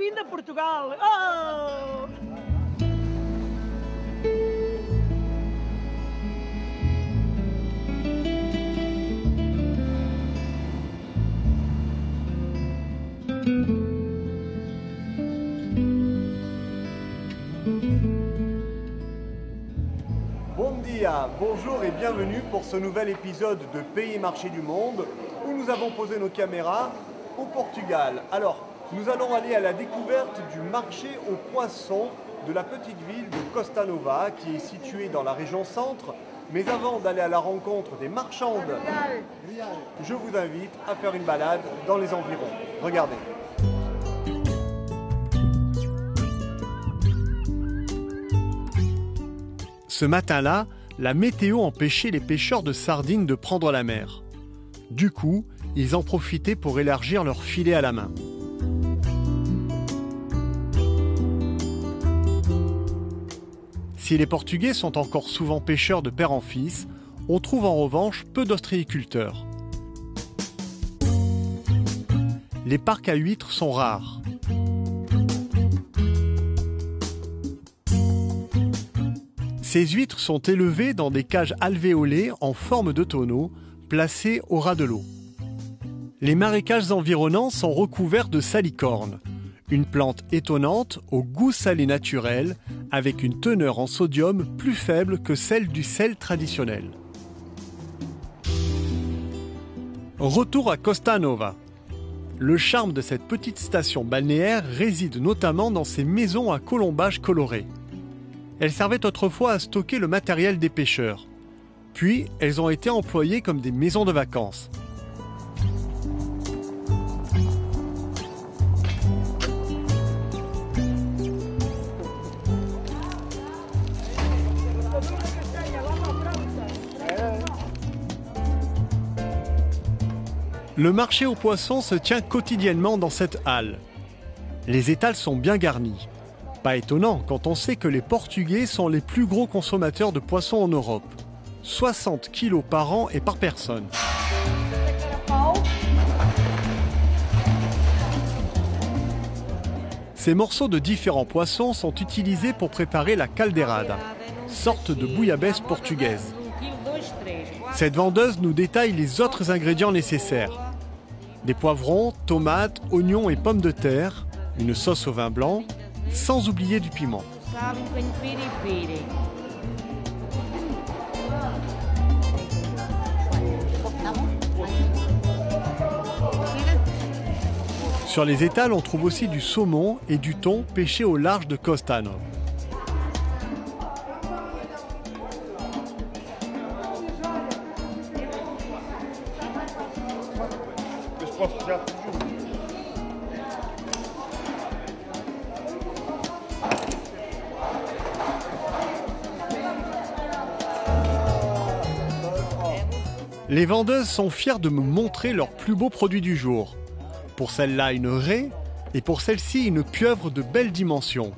bem-vindo a Portugal! Oh! Bon dia, bonjour et bienvenue pour ce nouvel épisode de Pays et Marché du Monde où nous avons posé nos caméras au Portugal. Alors, nous allons aller à la découverte du marché aux poissons de la petite ville de Costa Nova qui est située dans la région centre. Mais avant d'aller à la rencontre des marchandes, je vous invite à faire une balade dans les environs. Regardez. Ce matin-là, la météo empêchait les pêcheurs de sardines de prendre la mer. Du coup, ils en profitaient pour élargir leur filet à la main. Si les Portugais sont encore souvent pêcheurs de père en fils, on trouve en revanche peu d'ostréiculteurs. Les parcs à huîtres sont rares. Ces huîtres sont élevées dans des cages alvéolées en forme de tonneau, placées au ras de l'eau. Les marécages environnants sont recouverts de salicorne, une plante étonnante au goût salé naturel, avec une teneur en sodium plus faible que celle du sel traditionnel. Retour à Costa Nova. Le charme de cette petite station balnéaire réside notamment dans ses maisons à colombages colorés. Elles servaient autrefois à stocker le matériel des pêcheurs. Puis, elles ont été employées comme des maisons de vacances. Le marché aux poissons se tient quotidiennement dans cette halle. Les étals sont bien garnis. Pas étonnant quand on sait que les Portugais sont les plus gros consommateurs de poissons en Europe. 60 kilos par an et par personne. Ces morceaux de différents poissons sont utilisés pour préparer la caldeirada, sorte de bouillabaisse portugaise. Cette vendeuse nous détaille les autres ingrédients nécessaires. Des poivrons, tomates, oignons et pommes de terre, une sauce au vin blanc, sans oublier du piment. Sur les étals, on trouve aussi du saumon et du thon pêché au large de Costa Nova. Les vendeuses sont fières de me montrer leurs plus beaux produits du jour. Pour celle-là, une raie, et pour celle-ci, une pieuvre de belle dimension.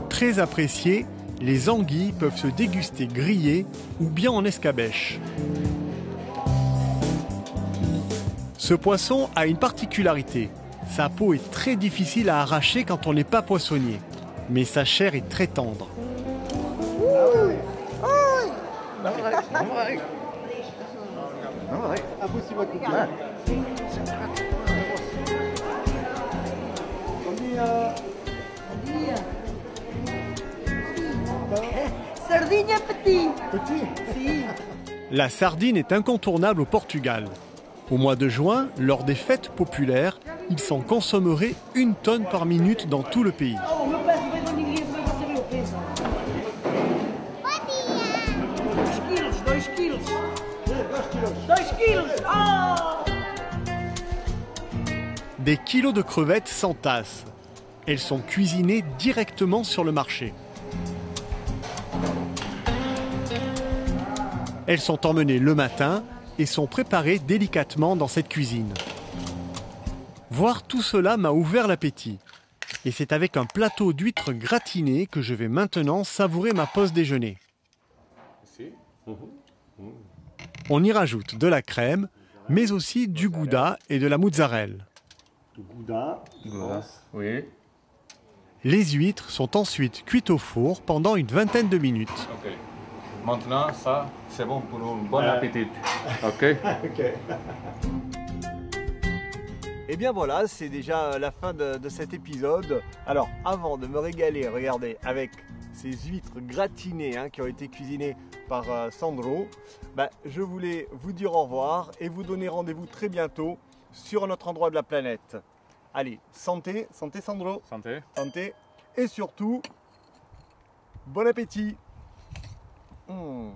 Très appréciées, les anguilles peuvent se déguster grillées ou bien en escabèche. Ce poisson a une particularité. Sa peau est très difficile à arracher quand on n'est pas poissonnier, mais sa chair est très tendre. Sardinha petit. La sardine est incontournable au Portugal. Au mois de juin, lors des fêtes populaires, il s'en consommerait 1 tonne par minute dans tout le pays. 2 quilos. Oh! Des kilos de crevettes s'entassent. Elles sont cuisinées directement sur le marché. Elles sont emmenées le matin et sont préparées délicatement dans cette cuisine. Voir tout cela m'a ouvert l'appétit. Et c'est avec un plateau d'huîtres gratinées que je vais maintenant savourer ma pause déjeuner. On y rajoute de la crème, mais aussi du gouda et de la mozzarella. Gouda. Oui. Les huîtres sont ensuite cuites au four pendant une vingtaine de minutes. Ok. Maintenant, ça, c'est bon pour un bon appétit. Ok. Et bien voilà, c'est déjà la fin de cet épisode. Alors, avant de me régaler, regardez, avec ces huîtres gratinées qui ont été cuisinées par Sandro, je voulais vous dire au revoir et vous donner rendez-vous très bientôt sur un autre endroit de la planète. Allez, santé, santé Sandro. Santé. Santé. Et surtout, bon appétit. Mmh.